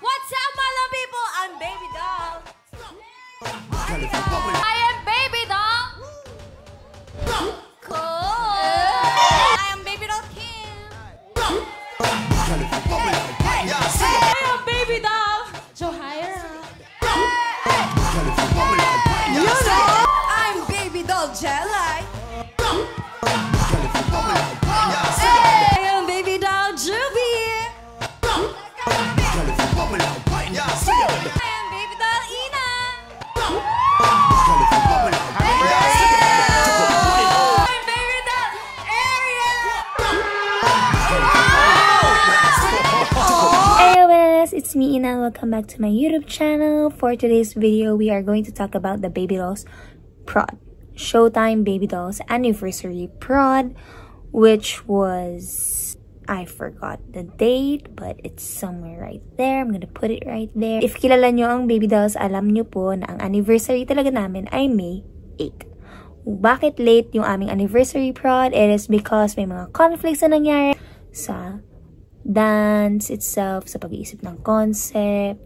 What's up, my love people? I'm Baby Doll. I am Baby Doll. Cool. I am Baby Doll Kim. I am Baby Doll Johaira. You know, I'm Baby Doll Jelly. I am Baby Doll Juby. It's me, Ina. Welcome back to my YouTube channel. For today's video, we are going to talk about the Baby Dolls prod. Showtime Baby Dolls anniversary prod, which was... I forgot the date, but it's somewhere right there. I'm gonna put it right there. If kilala nyo ang Baby Dolls, alam nyo po na ang anniversary talaga namin ay May 8. Bakit late yung aming anniversary prod? It is because may mga conflicts na nangyari sa dance itself, sa pag-iisip ng concept,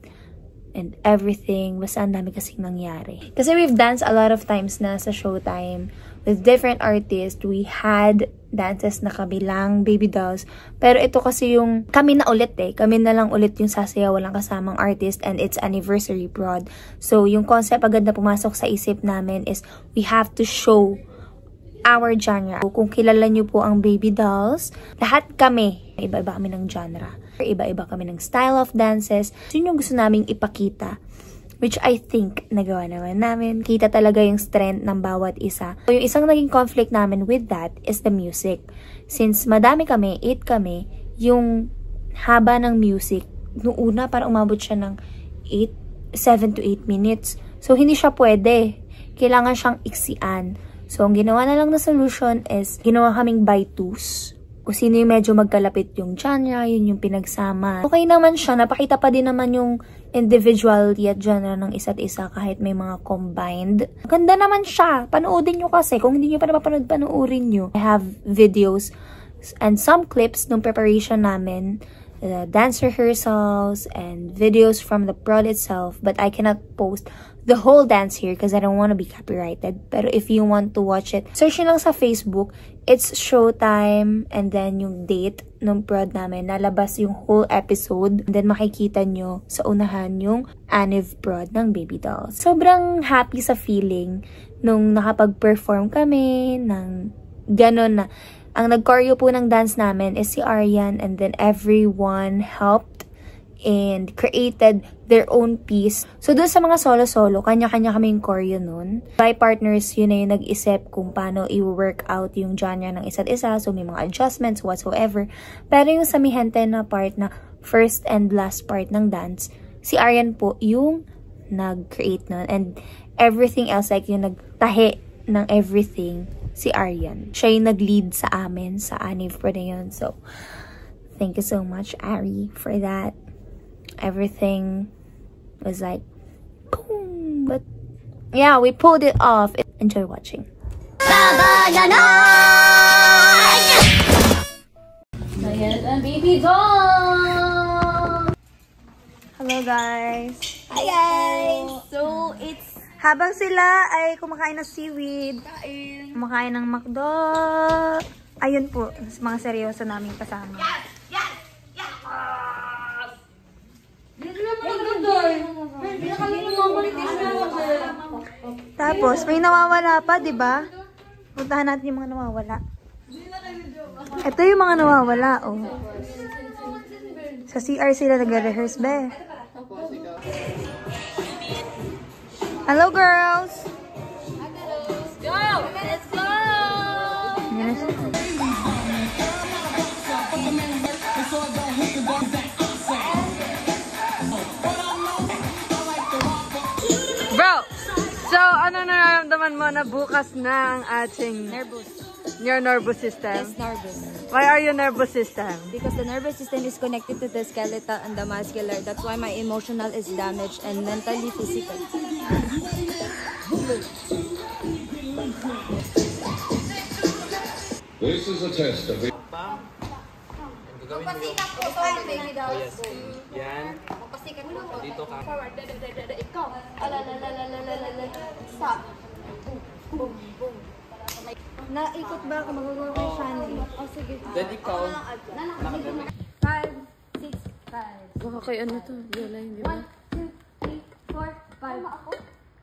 and everything. Basta ang dami kasing nangyari. Kasi we've danced a lot of times na sa Showtime with different artists. We had dances na kabilang Baby Dolls. Pero ito kasi yung kami na ulit Kami na lang ulit yung sasayaw, walang kasamang artist, and it's anniversary prod. So yung concept agad na pumasok sa isip namin is we have to show our genre. Kung kilala nyo po ang Baby Dolls, lahat kami, iba-iba kami ng genre. Iba-iba kami ng style of dances. So yun yung gusto naming ipakita. Which I think nagawa naman namin. Kita talaga yung strength ng bawat isa. So yung isang naging conflict namin with that is the music. Since madami kami, 8 kami, yung haba ng music, noong una parang umabot siya ng 7 to 8 minutes. So hindi siya pwede. Kailangan siyang iksian. So, ang ginawa na lang na solution is, ginawa kaming by twos. Kung sino yung medyo magkalapit yung genre, yun yung pinagsama. Okay naman siya, napakita pa din naman yung individuality at genre ng isa't isa kahit may mga combined. Ganda naman siya. Panoodin nyo kasi. Kung hindi nyo pa napapanood, panoorin nyo. I have videos and some clips ng preparation namin, dance rehearsals, and videos from the prod itself. But I cannot post the whole dance here because I don't want to be copyrighted. Pero if you want to watch it, search nyo lang sa Facebook. It's Showtime, and then yung date ng prod namin, nalabas yung whole episode. And then makikita nyo sa unahan yung Anniv prod ng Baby Dolls. Sobrang happy sa feeling nung nakapag-perform kami ng ganon na. Ang nag-choreo po ng dance namin is si Aryan, and then everyone helped and created their own piece. So, dun sa mga solo-solo, kanya-kanya kami yung choreo nun. By partners, yun na yung nag-isip kung paano i-work out yung genre ng isa't isa. So, may mga adjustments whatsoever. Pero yung sa mihente na part na first and last part ng dance, si Aryan po yung nag-create nun. And everything else, like yung nagtahe ng everything, si Aryan. Siya yung nag-lead sa amin, sa Anniv Pro na yun. So, thank you so much, Ari, for that. Everything was like, boom. But, yeah, we pulled it off. Enjoy watching. Ayan ang Baby Doll! Hello, guys. Hi, guys! So, it's... Habang sila ay kumakain ng seaweed, kumakain ng McDo, ayun po, mga seryoso naming kasama. Tapos, may nawawala pa, di ba? Puntahan natin yung mga nawawala. Ito yung mga nawawala, oh. Sa CR sila nag-rehearse, be. Hello, girls! Let's go! Let's go! Yes. Bro! So, ano nararamdaman mo na bukas na ang ating your nervous system? Yes, nervous. Why are you nervous system? Because the nervous system is connected to the skeletal and the muscular. That's why my emotional is damaged and mentally physical. This is a test of the... Papasikat po sa Baby Dolls. Yan. Papasikat po. Dito ka. Forward. Ikaw. Stop. Boom. Naikot ba ako? Magagawa ko siya na Oh, sige. Then ikaw. Nakadami. 5, 6, 5. Baka kay ano to? Viola, hindi ba? 1, 2, 3, 4, 5.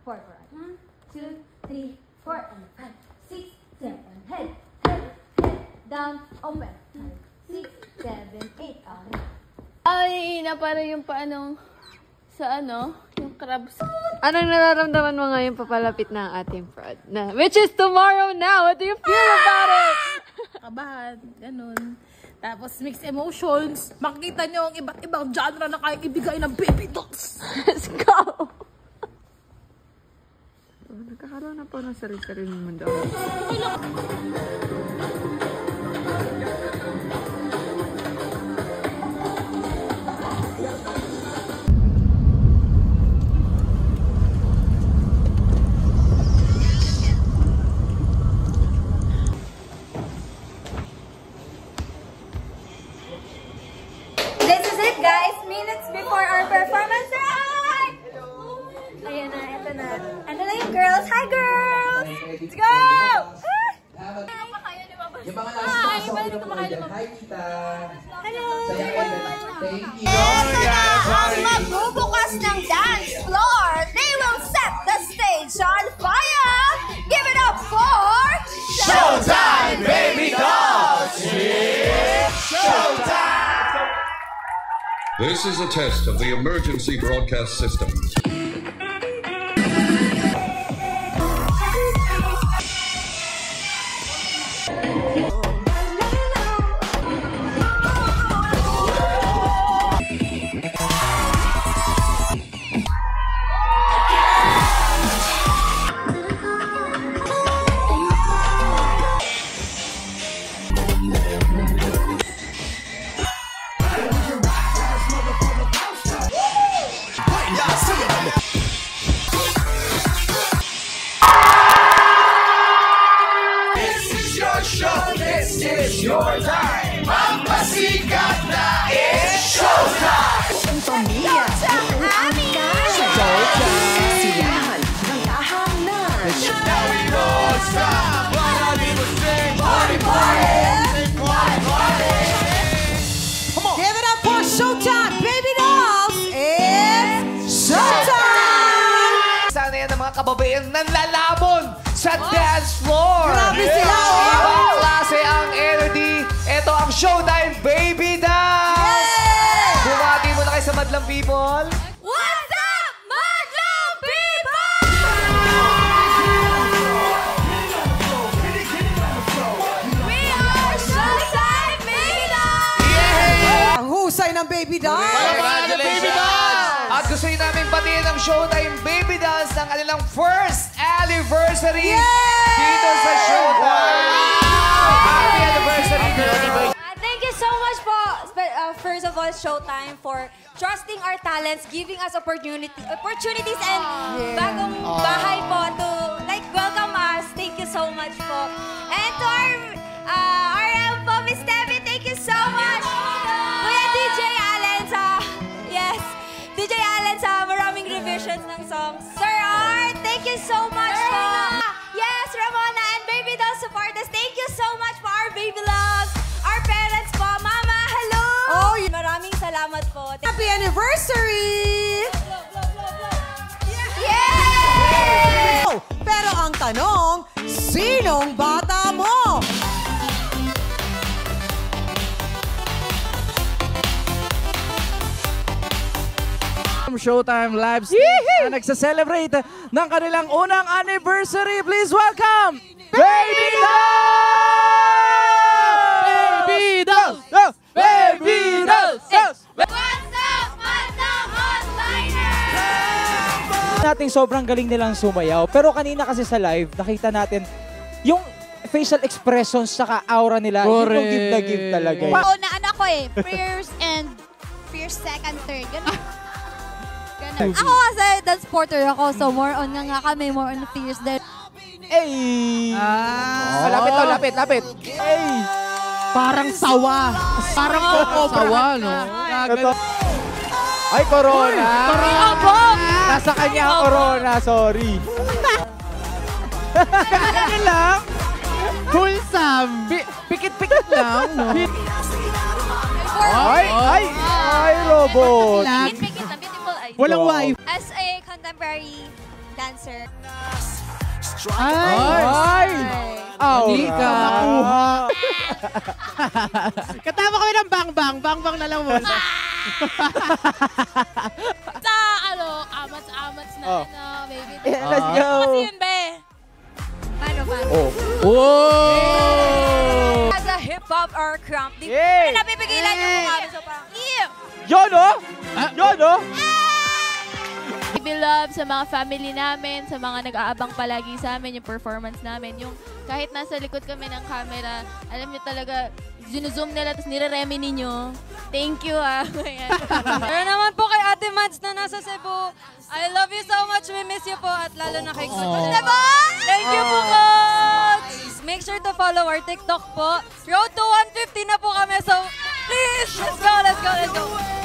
4. 1, 2, 3, 4, 5, 6, 7. Head, down, open. 5, 6, 7, 8. Ay, na para yung paano sa ano, yung crabs. Anong nararamdaman mo ngayon papalapit na ang ating prod? Which is tomorrow now. What do you feel about it? Kabahan, ganun. Tapos mixed emotions. Makikita nyo ang iba't ibang genre na kayang ibigay ng baby dolls. Let's go! Nagkakaroon na po ng sarili-sariling mundo. This is it, guys. Minutes before our performance. Right? Ayan na, eto na. Ano na yung girls? Hi, girls! Let's go! Yung mga last class ako na po dyan. Hi, Tita. Hello! Thank you. Ang magbubukas ng dance floor, they will set the stage on fire. Give it up for Showtime, baby dolls! Showtime! This is a test of the emergency broadcast system. This is your time! Mampasikat na it's showtime! Ang pamilya, Showtime! Siyahan ng tahanan. Now we don't stop! Wanna leave us sing party, party! Sing party, party! Come on! Give it up for Showtime, baby dolls! It's Showtime! Sana yan ang mga kababaihan ng lalamon sa dance floor! Grabe sila, oh! Ibang klase ang energy. Ito ang Showtime Baby Dance! Bumati mo na kayo sa Madlang People. What's up, Madlang people? We are Showtime, baby dolls! Ang husay ng baby dolls! Congratulations! At gusto nyo namin batiin ang Showtime Baby Dance ng kanilang first anniversary dito sa Showtime! Happy anniversary, girl! Thank you so much po, first of all, Showtime, for trusting our talents, giving us opportunities and bagong bahay po to welcome us. Thank you so much po. And to our RM po, Miss Steffi, thank you so much. Kuya DJ Allen yes, DJ Allen sa maraming revisions ng songs. Sir Art, thank you so much po. Yes, Ramona and Baby Doll supporters, thank you so much for our baby loves. Our parents po, Mama, hello! Oh, Maraming salamat po. Happy anniversary! Yay! Pero ang tanong, sinong bata mo? Showtime Live Stage na nagsa-celebrate ng kanilang unang anniversary. Please welcome Baby Dolls! Baby Dolls! Baby Dolls! What's up, Madlang Onliner? Nating sobrang galing nilang sumayaw. Pero kanina kasi sa live, nakita natin yung facial expressions saka aura nila. Yung give na give talaga. Oo, na anak ko eh. First and first, second, third. Ganun. Ako kasi dance porter ako, so more on nga kami, more on the fierce din. Ay! Lapit. Ay! Parang sawa. Parang sawa, no? Ito. Ay, corona! Nasa kanya ang corona, sorry. Ano lang? Wholesome. Pikit-pikit lang, no? Ay, robot. Pikit na, beautiful eyes. Walang wife. As a contemporary dancer, Ay! Anika. Makuha. Katama kami ng bang-bang. Bang-bang na lang muna. Sa, amats-amats na, baby. Let's go. Kasi yun, be. paano? Whoa! As a hip-hop or crump, di Yay! napipigilan yung mukha mo. So parang, Yun, oh! Yun, oh! Baby love sa mga family namin, sa mga nag-aabang palagi sa amin, yung performance namin. Yung kahit nasa likod kami ng camera, alam niyo talaga, zoom nila, tapos nire-remi ninyo. Thank you, ah. pero naman po kay Ate Mads na nasa Cebu. I love you so much. We miss you po. At lalo na kay Coach Cebu. Thank you po, Coach. Make sure to follow our TikTok po. Road to 150 na po kami. So, please, let's go.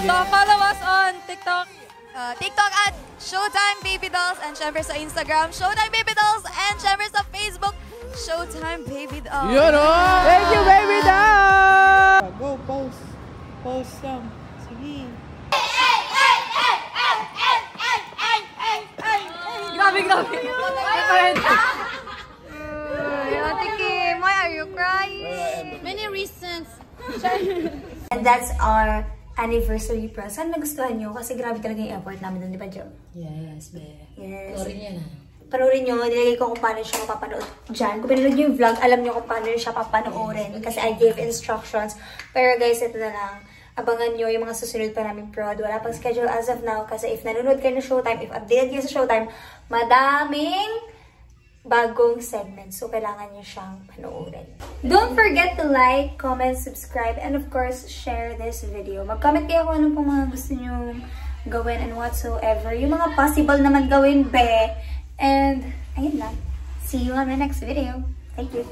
So, follow us on TikTok. TikTok at Showtime Baby Dolls, and syempre sa Instagram, Showtime Baby Dolls, and syempre sa Facebook, Showtime Baby Dolls. Yun, oh! Thank you, baby doll! Go, post. Post lang. Sige. Grabe. Ate Kim, why are you crying? Many reasons. And that's our anniversary pro. Sana nagustuhan nyo kasi grabe talaga yung effort namin doon, di ba, Jo? Yes, be. Yes. Sorry niya na. Panoorin nyo, nilagay ko kung paano siya mapapanood dyan. Kung pinanood nyo yung vlog, alam nyo kung paano siya papanoorin. Kasi I gave instructions. Pero guys, ito na lang. Abangan nyo yung mga susunod pa namin prod. Wala pang schedule as of now. Kasi if nanonood kayo ng Showtime, if updated kayo sa Showtime, madaming bagong segment. So, kailangan nyo siyang panoorin. Don't forget to like, comment, subscribe, and of course, share this video. Mag-comment kayo kung anong pong mga gusto nyo gawin and whatsoever. Yung mga possible naman gawin, be. And, ayun lang. See you on the next video. Thank you.